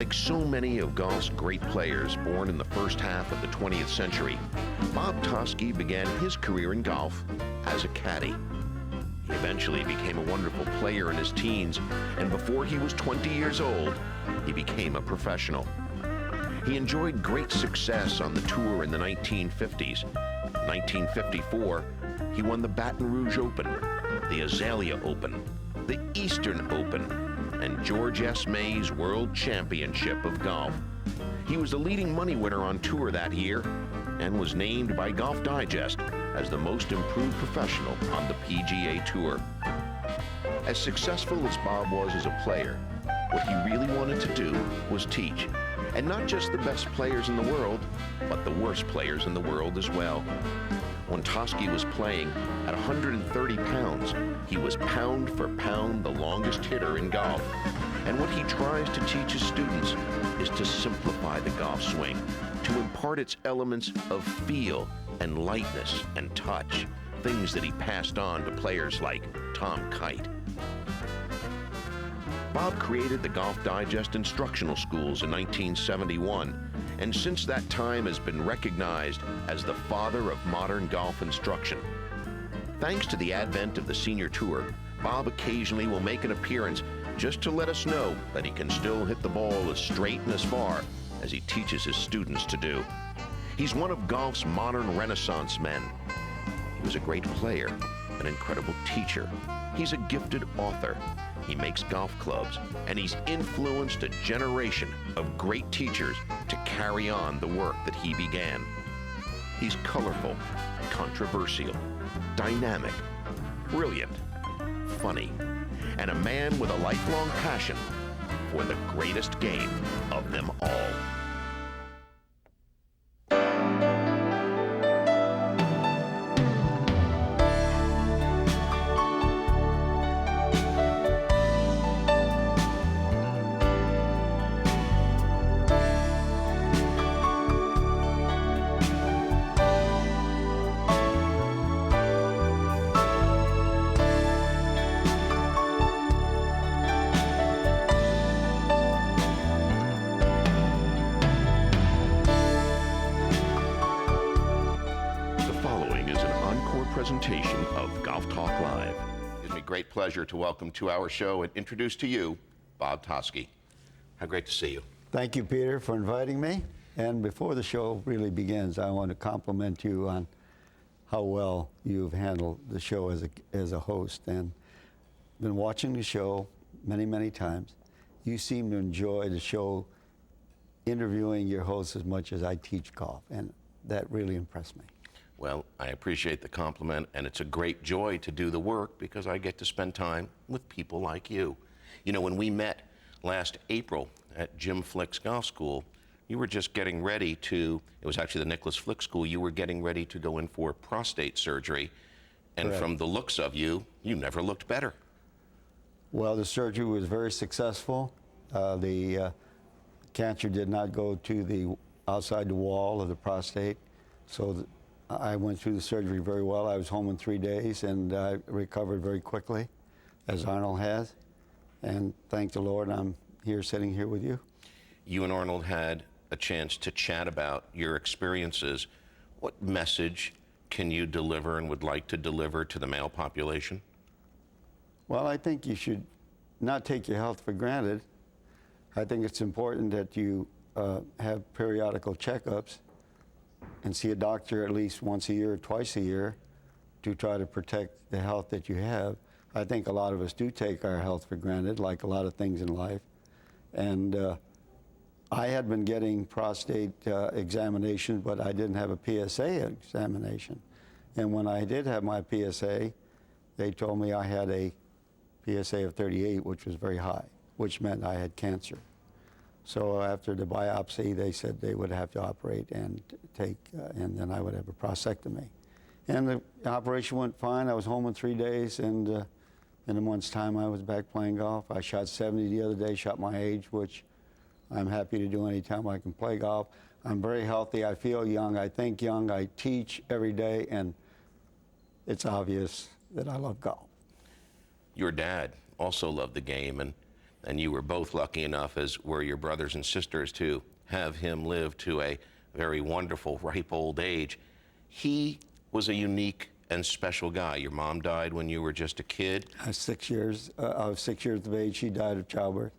Like so many of golf's great players born in the first half of the 20th century, Bob Toski began his career in golf as a caddy. He eventually became a wonderful player in his teens, and before he was 20 years old, he became a professional. He enjoyed great success on the tour in the 1950s. In 1954, he won the Baton Rouge Open, the Azalea Open, the Eastern Open, and George S. May's World Championship of Golf. He was the leading money winner on tour that year and was named by Golf Digest as the most improved professional on the PGA Tour. As successful as Bob was as a player, what he really wanted to do was teach. And not just the best players in the world, but the worst players in the world as well. When Toski was playing at 130 pounds, he was pound for pound the longest hitter in golf. And what he tries to teach his students is to simplify the golf swing, to impart its elements of feel and lightness and touch, things that he passed on to players like Tom Kite. Bob created the Golf Digest instructional schools in 1971, and since that time has been recognized as the father of modern golf instruction. Thanks to the advent of the senior tour, Bob occasionally will make an appearance just to let us know that he can still hit the ball as straight and as far as he teaches his students to do. He's one of golf's modern Renaissance men. He was a great player, an incredible teacher. He's a gifted author. He makes golf clubs, and he's influenced a generation of great teachers to carry on the work that he began. He's colorful, controversial, dynamic, brilliant, funny, and a man with a lifelong passion for the greatest game of them all. Presentation of Golf Talk Live. It gives me great pleasure to welcome to our show and introduce to you Bob Toski. How great to see you. Thank you, Peter, for inviting me. And before the show really begins, I want to compliment you on how well you've handled the show as a host. And been watching the show many, many times. You seem to enjoy the show interviewing your hosts as much as I teach golf, and that really impressed me. Well, I appreciate the compliment, and it's a great joy to do the work because I get to spend time with people like you. You know, when we met last April at Jim Flick's golf school, you were just getting ready to, it was actually the Nicholas Flick School, you were getting ready to go in for prostate surgery, and correct. From the looks of you, you never looked better. Well, the surgery was very successful. The cancer did not go to the outside the wall of the prostate, so I went through the surgery very well. I was home in 3 days, and I recovered very quickly, as Arnold has. And thank the Lord, I'm here sitting here with you. You and Arnold had a chance to chat about your experiences. What message can you deliver and would like to deliver to the male population? Well, I think you should not take your health for granted. I think it's important that you have periodical checkups and see a doctor at least once a year or twice a year to try to protect the health that you have. I think a lot of us do take our health for granted, like a lot of things in life. And I had been getting prostate examinations, but I didn't have a PSA examination. And when I did have my PSA, they told me I had a PSA of 38, which was very high, which meant I had cancer. So after the biopsy, they said they would have to operate and and then I would have a prostatectomy. And the operation went fine. I was home in 3 days, and in a month's time, I was back playing golf. I shot 70 the other day, shot my age, which I'm happy to do anytime I can play golf. I'm very healthy. I feel young. I think young. I teach every day, and it's obvious that I love golf. Your dad also loved the game, and and you were both lucky enough, as were your brothers and sisters, to have him live to a very wonderful, ripe old age. He was a unique and special guy. Your mom died when you were just a kid. I was 6 years of age. She died of childbirth.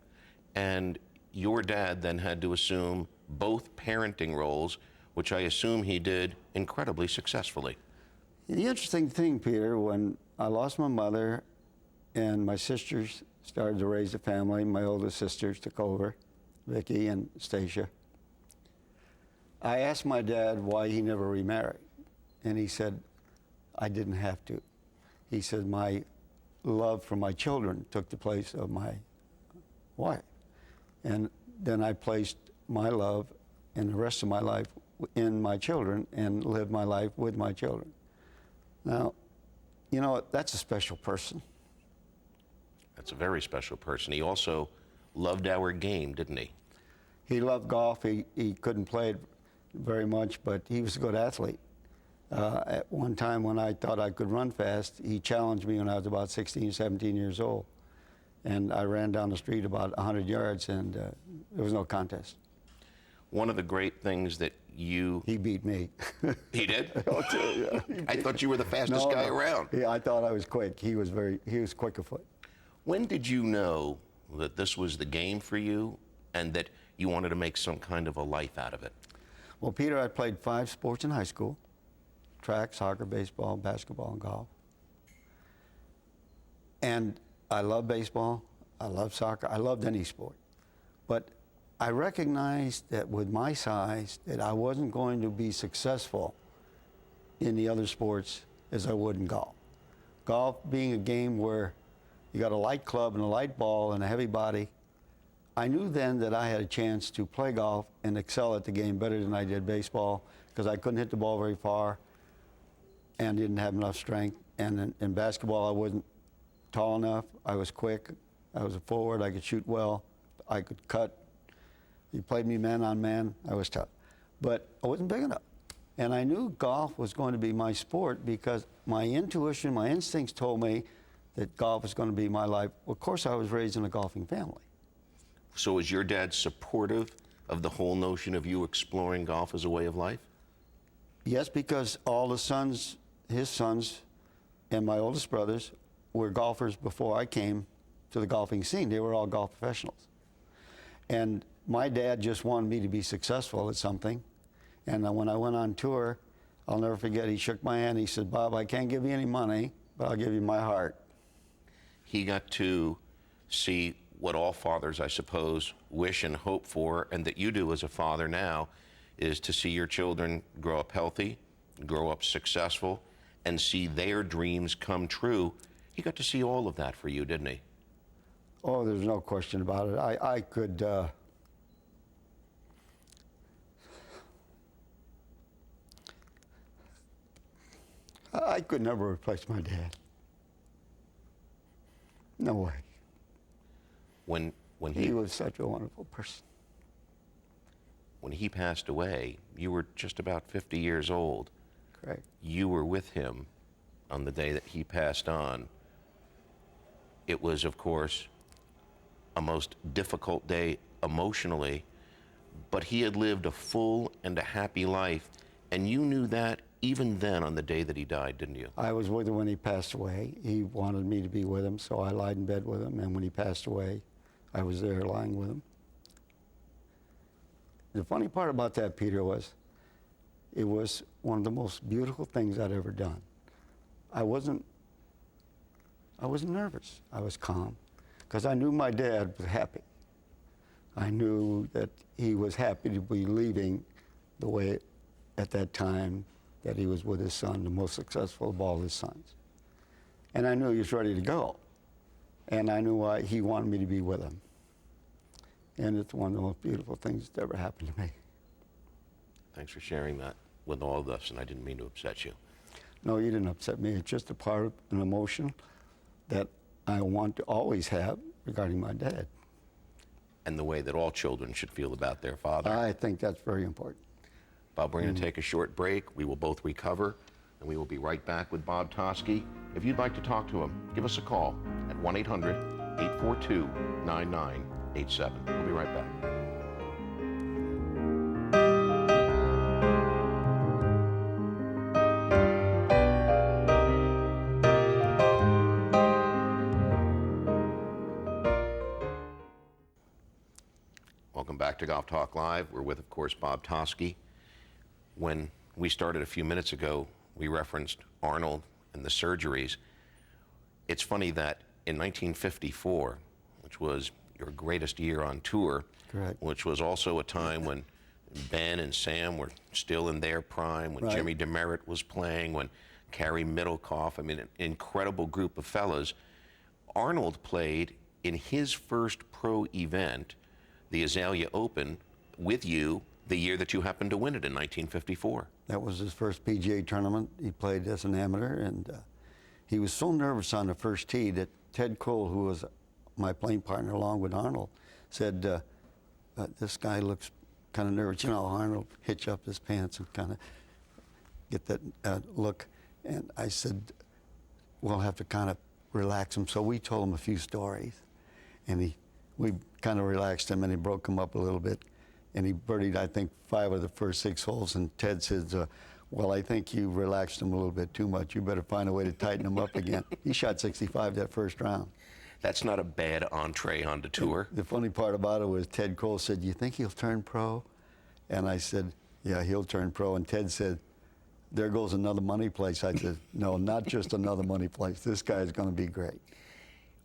And your dad then had to assume both parenting roles, which I assume he did incredibly successfully. The interesting thing, Peter, when I lost my mother and my sisters started to raise a family, my oldest sisters took over, Vicky and Stacia, I asked my dad why he never remarried. And he said, I didn't have to. He said, my love for my children took the place of my wife. And then I placed my love and the rest of my life in my children and lived my life with my children. Now, you know, that's a special person. That's a very special person. He also loved our game, didn't he? He loved golf. He couldn't play it very much, but he was a good athlete. At one time when I thought I could run fast, he challenged me when I was about 16, 17 years old. And I ran down the street about 100 yards, and there was no contest. One of the great things that you... He beat me. He did? Yeah. I thought you were the fastest guy around. Yeah, I thought I was quick. He was quick of foot. When did you know that this was the game for you and that you wanted to make some kind of a life out of it? Well, Peter, I played 5 sports in high school: track, soccer, baseball, basketball, and golf. And I love baseball, I love soccer, I loved any sport. But I recognized that with my size that I wasn't going to be successful in the other sports as I would in golf. Golf being a game where you got a light club and a light ball and a heavy body, I knew then that I had a chance to play golf and excel at the game better than I did baseball, because I couldn't hit the ball very far and didn't have enough strength. And in basketball, I wasn't tall enough. I was quick. I was a forward. I could shoot well. I could cut. You played me man on man. I was tough. But I wasn't big enough. And I knew golf was going to be my sport because my intuition, my instincts told me that golf was going to be my life. Well, of course, I was raised in a golfing family. So was your dad supportive of the whole notion of you exploring golf as a way of life? Yes, because all the sons, his sons, and my oldest brothers were golfers before I came to the golfing scene. They were all golf professionals. And my dad just wanted me to be successful at something. And when I went on tour, I'll never forget, he shook my hand. He said, Bob, I can't give you any money, but I'll give you my heart. He got to see what all fathers, I suppose, wish and hope for, and that you do as a father now, is to see your children grow up healthy, grow up successful, and see their dreams come true. He got to see all of that for you, didn't he? Oh, there's no question about it. I could never replace my dad. No way. When he was such a wonderful person. When he passed away, you were just about 50 years old. Correct. You were with him on the day that he passed on. It was, of course, a most difficult day emotionally, but he had lived a full and a happy life, and you knew that even then on the day that he died, didn't you? I was with him when he passed away. He wanted me to be with him, so I lied in bed with him, and when he passed away, I was there lying with him. The funny part about that, Peter, was it was one of the most beautiful things I'd ever done. I wasn't nervous. I was calm, because I knew my dad was happy. I knew that he was happy to be leaving the way, at that time, that he was with his son, the most successful of all his sons. And I knew he was ready to go. And I knew why he wanted me to be with him. And it's one of the most beautiful things that ever happened to me. Thanks for sharing that with all of us, and I didn't mean to upset you. No, you didn't upset me. It's just a part of an emotion that I want to always have regarding my dad. And the way that all children should feel about their father. I think that's very important. Bob, we're going to take a short break. We will both recover, and we will be right back with Bob Toski. If you'd like to talk to him, give us a call at 1-800 842-9987. We'll be right back. Welcome back to Golf Talk Live. We're with, of course, Bob Toski. When we started a few minutes ago, we referenced Arnold and the surgeries. It's funny that in 1954, which was your greatest year on tour, correct, which was also a time when Ben and Sam were still in their prime, when right, Jimmy Demerit was playing, when Carrie Middlecoff, I mean, an incredible group of fellas. Arnold played in his first pro event, the Azalea Open, with you the year that you happened to win it in 1954. That was his first PGA tournament. He played as an amateur, and he was so nervous on the first tee that Ted Cole, who was my playing partner along with Arnold, said, this guy looks kind of nervous. You know, Arnold hitch up his pants and kind of get that look. And I said, we'll have to kind of relax him. So we told him a few stories, and we kind of relaxed him, and he broke him up a little bit. And he birdied, I think, 5 of the first 6 holes. And Ted says, well, I think you relaxed him a little bit too much. You better find a way to tighten him up again. He shot 65 that first round. That's not a bad entree onto tour. And the funny part about it was Ted Cole said, you think he'll turn pro? And I said, yeah, he'll turn pro. And Ted said, there goes another money place. I said, no, not just another money place. This guy's going to be great.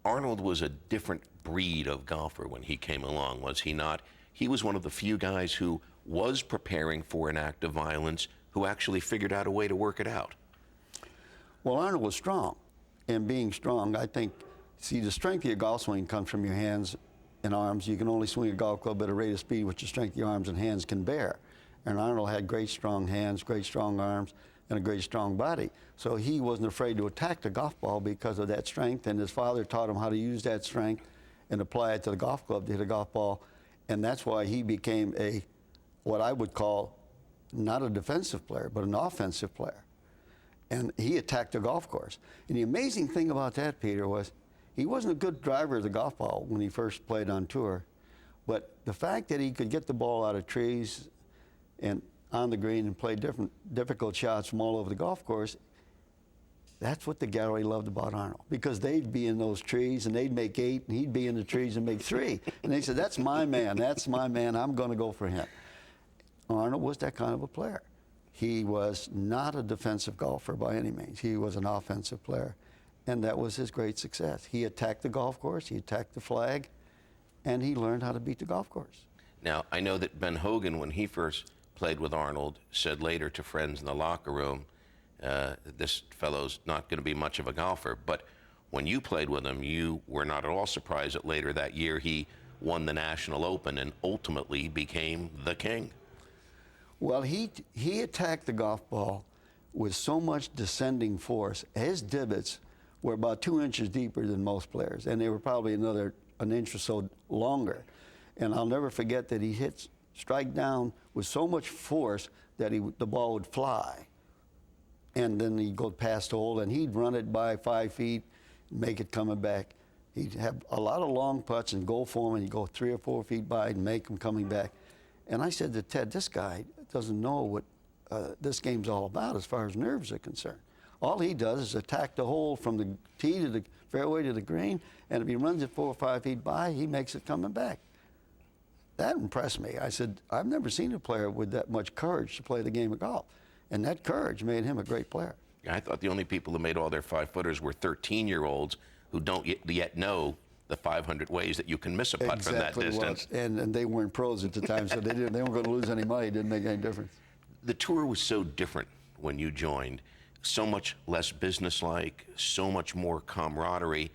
Arnold was a different breed of golfer when he came along, was he not? He was one of the few guys who was preparing for an act of violence, who actually figured out a way to work it out. Well, Arnold was strong. And being strong, I think, see, the strength of your golf swing comes from your hands and arms. You can only swing a golf club at a rate of speed which the strength of your arms and hands can bear. And Arnold had great strong hands, great strong arms, and a great strong body. So he wasn't afraid to attack the golf ball because of that strength, and his father taught him how to use that strength and apply it to the golf club to hit a golf ball. And that's why he became what I would call not a defensive player, but an offensive player. And he attacked the golf course. And the amazing thing about that, Peter, was he wasn't a good driver of the golf ball when he first played on tour. But the fact that he could get the ball out of trees and on the green and play difficult shots from all over the golf course, that's what the gallery loved about Arnold, because they'd be in those trees and they'd make 8 and he'd be in the trees and make 3. And they said, that's my man, I'm going to go for him. Arnold was that kind of a player. He was not a defensive golfer by any means. He was an offensive player, and that was his great success. He attacked the golf course, he attacked the flag, and he learned how to beat the golf course. Now, I know that Ben Hogan, when he first played with Arnold, said later to friends in the locker room, this fellow's not going to be much of a golfer. But when you played with him, you were not at all surprised that later that year he won the National Open and ultimately became the king. Well, he attacked the golf ball with so much descending force. His divots were about 2 inches deeper than most players, and they were probably an inch or so longer. And I'll never forget that he hit strike down with so much force that the ball would fly. And then he'd go past the hole, and he'd run it by 5 feet, make it coming back. He'd have a lot of long putts and go for him, and he'd go 3 or 4 feet by and make them coming back. And I said to Ted, this guy doesn't know what this game's all about as far as nerves are concerned. All he does is attack the hole from the tee to the fairway to the green, and if he runs it 4 or 5 feet by, he makes it coming back. That impressed me. I said, I've never seen a player with that much courage to play the game of golf. And that courage made him a great player. I thought the only people who made all their 5-footers were 13-year-olds who don't yet know the 500 ways that you can miss a putt from that distance. And they weren't pros at the time, so they weren't going to lose any money. It didn't make any difference. The tour was so different when you joined. So much less businesslike, so much more camaraderie,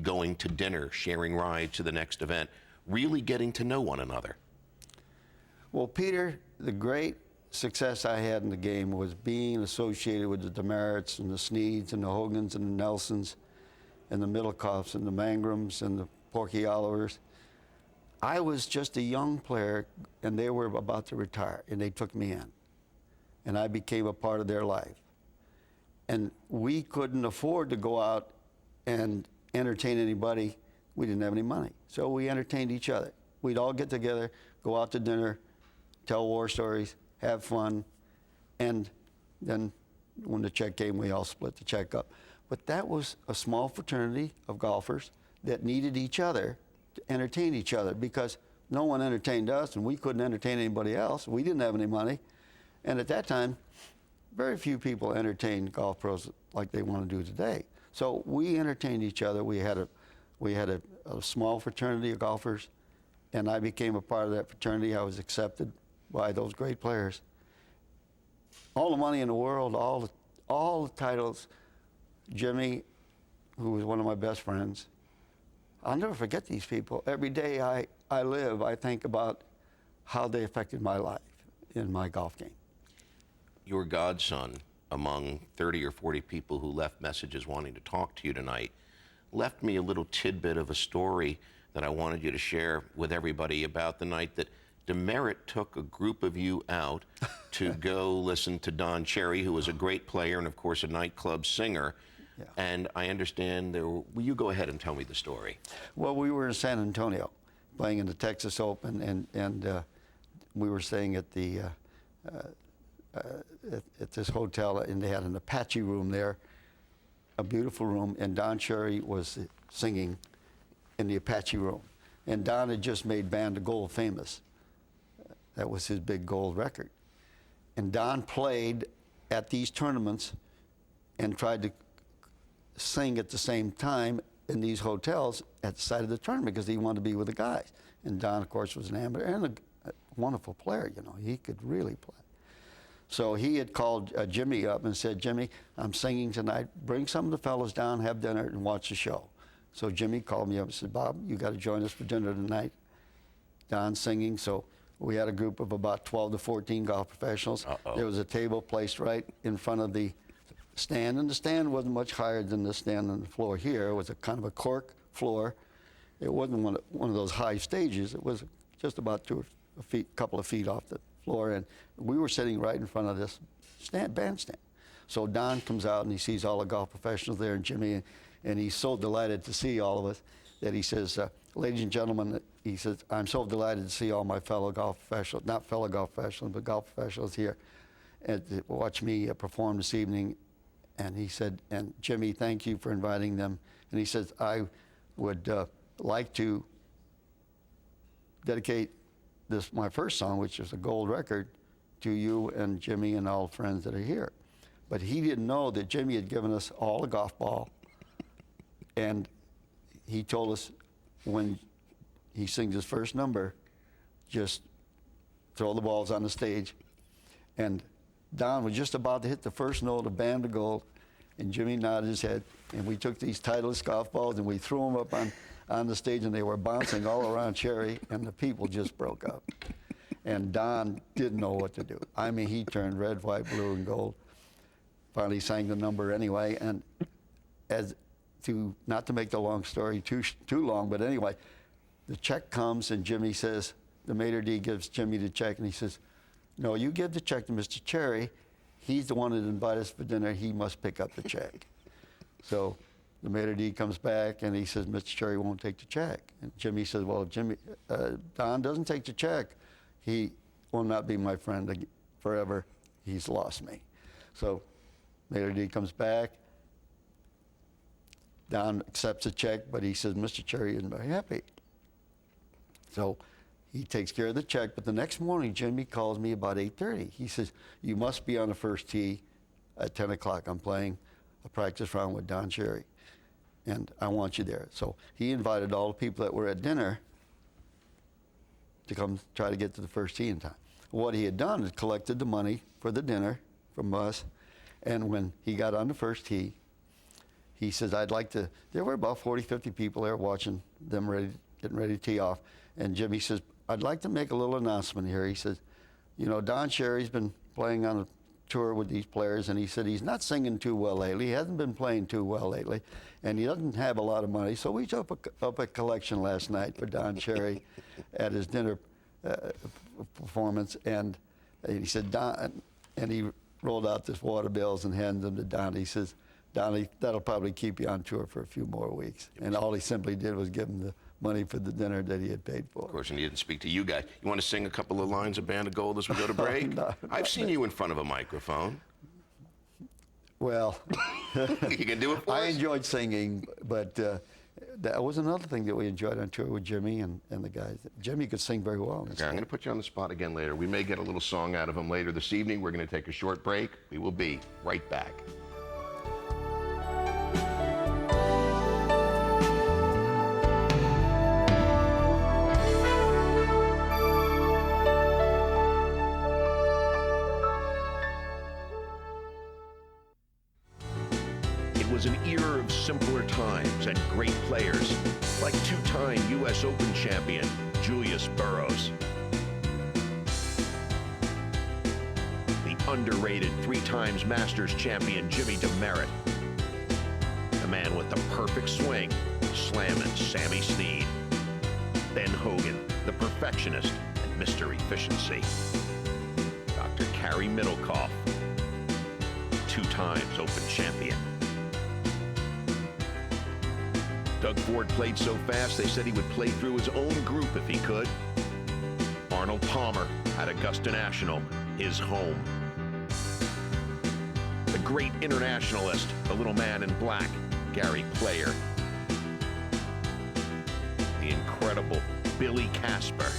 going to dinner, sharing rides to the next event, really getting to know one another. Well, Peter, the great success I had in the game was being associated with the Demerits and the Sneeds and the Hogans and the Nelsons and the Middlecoffs and the Mangrams and the Porky Olivers. I was just a young player, and they were about to retire, and they took me in. And I became a part of their life. And we couldn't afford to go out and entertain anybody we didn't have any money. So we entertained each other. We'd all get together, go out to dinner, tell war stories, have fun, and then when the check came, we all split the check up. But that was a small fraternity of golfers that needed each other to entertain each other, because no one entertained us and we couldn't entertain anybody else. We didn't have any money. And at that time, very few people entertained golf pros like they want to do today. So we entertained each other. We had a small fraternity of golfers, and I became a part of that fraternity. I was accepted by those great players. All the money in the world, all the titles. Jimmy, who was one of my best friends, I'll never forget these people. Every day I live, I think about how they affected my life in my golf game. Your godson, among 30 or 40 people who left messages wanting to talk to you tonight, left me a little tidbit of a story that I wanted you to share with everybody about the night that Demerit took a group of you out to go listen to Don Cherry, who was a great player and, of course, a nightclub singer. Yeah. And I understand will you go ahead and tell me the story? Well, we were in San Antonio playing in the Texas Open, and we were staying at at this hotel, and they had an Apache room there, a beautiful room, and Don Cherry was singing in the Apache room. And Don had just made Band of Gold famous. That was his big gold record. And Don played at these tournaments and tried to sing at the same time in these hotels at the side of the tournament because he wanted to be with the guys. And Don, of course, was an amateur and a wonderful player, you know. He could really play. So he had called Jimmy up and said, Jimmy, I'm singing tonight. Bring some of the fellas down, have dinner, and watch the show. So Jimmy called me up and said, Bob, you got to join us for dinner tonight. Don's singing. So we had a group of about 12 to 14 golf professionals. There was a table placed right in front of the stand, and the stand wasn't much higher than the stand on the floor here. It was a kind of a cork floor. It wasn't one of those high stages. It was just about a couple of feet off the floor, and we were sitting right in front of this bandstand. So Don comes out and he sees all the golf professionals there and Jimmy, and he's so delighted to see all of us that he says, ladies and gentlemen, he says, I'm so delighted to see all my fellow golf professionals, not fellow golf professionals, but golf professionals here, and to watch me perform this evening. And he said, and Jimmy, thank you for inviting them. And he says, I would like to dedicate my first song, which is a gold record, to you and Jimmy and all friends that are here. But he didn't know that Jimmy had given us all a golf ball, and he told us when he sings his first number, just throw the balls on the stage. And Don was just about to hit the first note of Band of Gold, and Jimmy nodded his head, and we took these Titleist golf balls and we threw them up on the stage, and they were bouncing all around Cherry, and the people just broke up. And Don didn't know what to do. I mean, he turned red, white, blue, and gold. Finally sang the number anyway, and not to make the long story too long, but anyway, the check comes, and Jimmy says, the maitre d' gives Jimmy the check, and he says, no, you give the check to Mr. Cherry. He's the one that invited us for dinner. He must pick up the check. So the maitre d' comes back, and he says, Mr. Cherry won't take the check. And Jimmy says, well, Don doesn't take the check, he will not be my friend forever. He's lost me. So maitre d' comes back. Don accepts the check, but he says, Mr. Cherry isn't very happy. So he takes care of the check, but the next morning, Jimmy calls me about 8:30. He says, you must be on the first tee at 10 o'clock. I'm playing a practice round with Don Cherry, and I want you there. So he invited all the people that were at dinner to come try to get to the first tee in time. What he had done is collected the money for the dinner from us, and when he got on the first tee, he says, I'd like to, there were about 40, 50 people there watching them getting ready to tee off, and Jimmy says, I'd like to make a little announcement here. He says, you know, Don Cherry's been playing on a tour with these players, and he said he's not singing too well lately. He hasn't been playing too well lately, and he doesn't have a lot of money. So we took up a collection last night for Don Cherry at his dinner performance, and he said, Don, and he rolled out this water bills and handed them to Don. He says, Donnie, that'll probably keep you on tour for a few more weeks. And all he simply did was give him the money for the dinner that he had paid for. Of course, and he didn't speak to you guys. You want to sing a couple of lines of Band of Gold as we go to break? No, I've seen you in front of a microphone. Well, You can do it for I us? enjoyed singing, but that was another thing that we enjoyed on tour with Jimmy and the guys. Jimmy could sing very well. Okay, I'm going to put you on the spot again later. We may get a little song out of him later this evening. We're going to take a short break. We will be right back. It was an era of simpler times and great players, like two-time U.S. Open champion Julius Burroughs. The underrated three-times Masters champion Jimmy DeMerit. The man with the perfect swing, slamming Sammy Snead. Ben Hogan, the perfectionist and Mr. Efficiency. Dr. Carrie Middlecoff, two times Open champion. Doug Ford played so fast they said he would play through his own group if he could. Arnold Palmer at Augusta National, his home. The great internationalist, the little man in black, Gary Player. The incredible Billy Casper.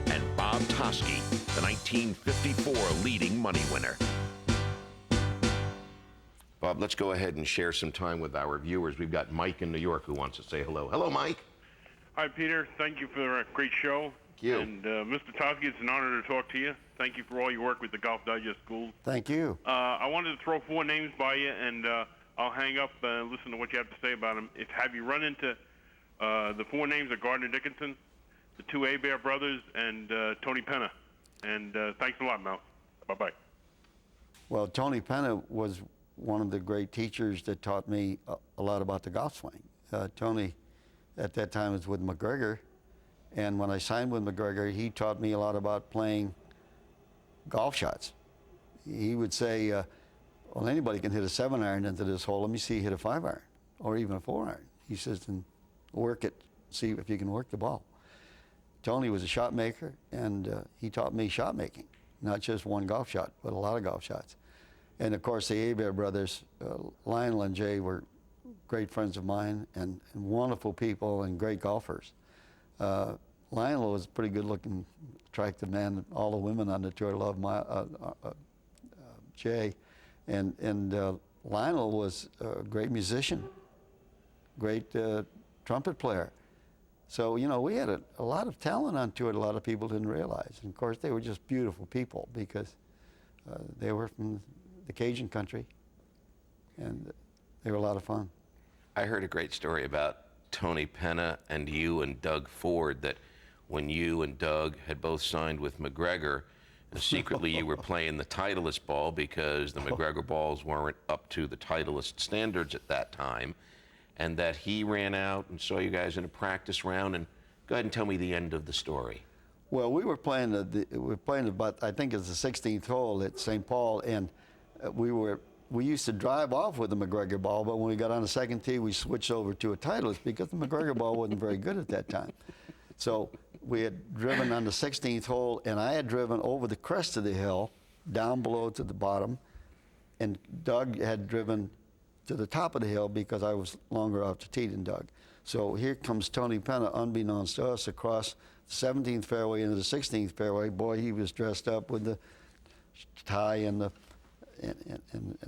And Bob Toski, the 1954 leading money winner. Bob, let's go ahead and share some time with our viewers. We've got Mike in New York who wants to say hello. Hello, Mike. Hi, Peter. Thank you for a great show. Thank you. And Mr. Toski, it's an honor to talk to you. Thank you for all your work with the Golf Digest School. Thank you. I wanted to throw four names by you, and I'll hang up and listen to what you have to say about them. Have you run into the four names of Gardner Dickinson, the two Hebert brothers, and Tony Penna? And thanks a lot, Mel. Bye-bye. Well, Tony Penna was one of the great teachers that taught me a lot about the golf swing. Tony, at that time, was with McGregor, and when I signed with McGregor, he taught me a lot about playing golf shots. He would say, well, anybody can hit a 7-iron into this hole. Let me see you hit a 5-iron or even a 4-iron. He says, and work it, see if you can work the ball. Tony was a shot maker, and he taught me shot making, not just one golf shot, but a lot of golf shots. And of course, the Hebert brothers, Lionel and Jay, were great friends of mine and wonderful people and great golfers. Lionel was a pretty good-looking, attractive man. All the women on the tour loved Jay. And Lionel was a great musician, great trumpet player. So, you know, we had a lot of talent on tour that a lot of people didn't realize. And of course, they were just beautiful people because they were from the Cajun country, and they were a lot of fun. I heard a great story about Tony Penna and you and Doug Ford, that when you and Doug had both signed with McGregor, and secretly you were playing the Titleist ball because the McGregor balls weren't up to the Titleist standards at that time, and that he ran out and saw you guys in a practice round. And go ahead and tell me the end of the story. Well, we were playing about, I think it's the 16th hole at St. Paul, and we used to drive off with the McGregor ball, but when we got on the second tee, we switched over to a Titleist because the McGregor ball wasn't very good at that time. So we had driven on the 16th hole, and I had driven over the crest of the hill, down below to the bottom, and Doug had driven to the top of the hill because I was longer off the tee than Doug. So here comes Tony Penna, unbeknownst to us, across the 17th fairway into the 16th fairway. Boy, he was dressed up with the tie and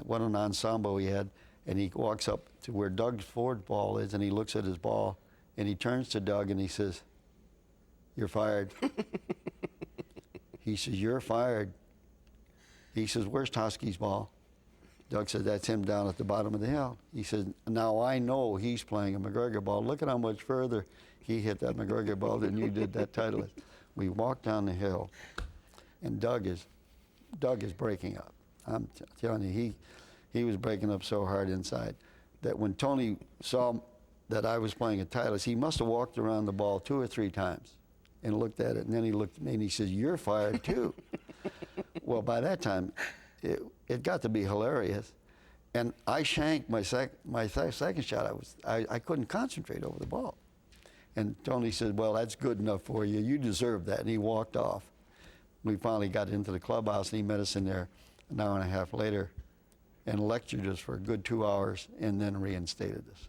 what an ensemble he had. And he walks up to where Doug Ford's ball is, and he looks at his ball, and he turns to Doug and he says, "You're fired." He says, "You're fired." He says, "Where's Toski's ball?" Doug said, "That's him down at the bottom of the hill." He said, "Now I know he's playing a McGregor ball. Look at how much further he hit that McGregor ball than you did that Titleist." We walked down the hill, and Doug is breaking up. I'm telling you, he was breaking up so hard inside that when Tony saw that I was playing a Titleist, he must have walked around the ball 2 or 3 times and looked at it, and then he looked at me and he says, "You're fired too." Well, by that time, it got to be hilarious, And I shanked my second shot. I couldn't concentrate over the ball. And Tony said, well, that's good enough for you. You deserve that. And he walked off. We finally got into the clubhouse, and he met us in there an hour and a half later and lectured us for a good 2 hours and then reinstated us.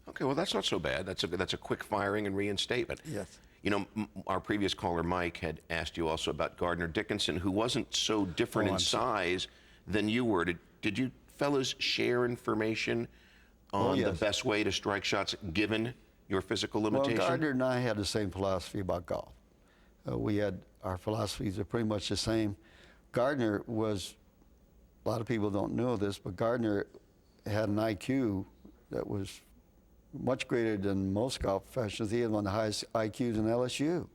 Okay, well, that's not so bad. That's a quick firing and reinstatement. Yes. You know, our previous caller, Mike, had asked you also about Gardner Dickinson, who wasn't so different in size than you were. Did you fellas share information on the best way to strike shots given your physical limitation? Well, Gardner and I had the same philosophy about golf. Our philosophies are pretty much the same. Gardner was, a lot of people don't know this, but Gardner had an IQ that was much greater than most golf professionals. He had one of the highest IQs in LSU.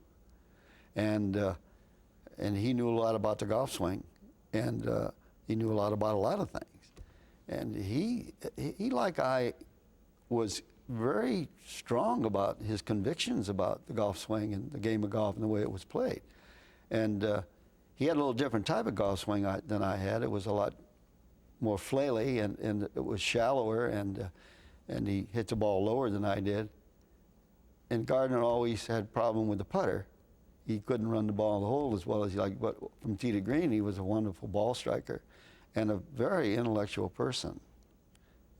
And he knew a lot about the golf swing, and he knew a lot about a lot of things. And he like I, was very strong about his convictions about the golf swing and the game of golf and the way it was played. And he had a little different type of golf swing than I had. It was a lot more flaily, and it was shallower, and he hit the ball lower than I did. And Gardner always had a problem with the putter. He couldn't run the ball in the hole as well as he liked, but from tee to green, he was a wonderful ball striker and a very intellectual person,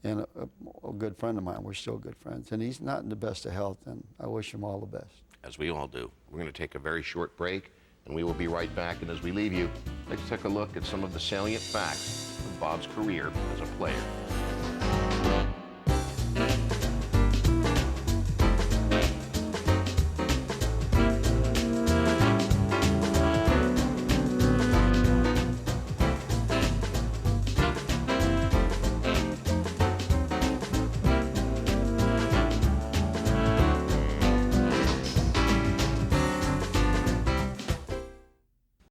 and a good friend of mine. We're still good friends. And he's not in the best of health, and I wish him all the best. As we all do. We're going to take a very short break, and we will be right back. And as we leave you, let's take a look at some of the salient facts of Bob's career as a player.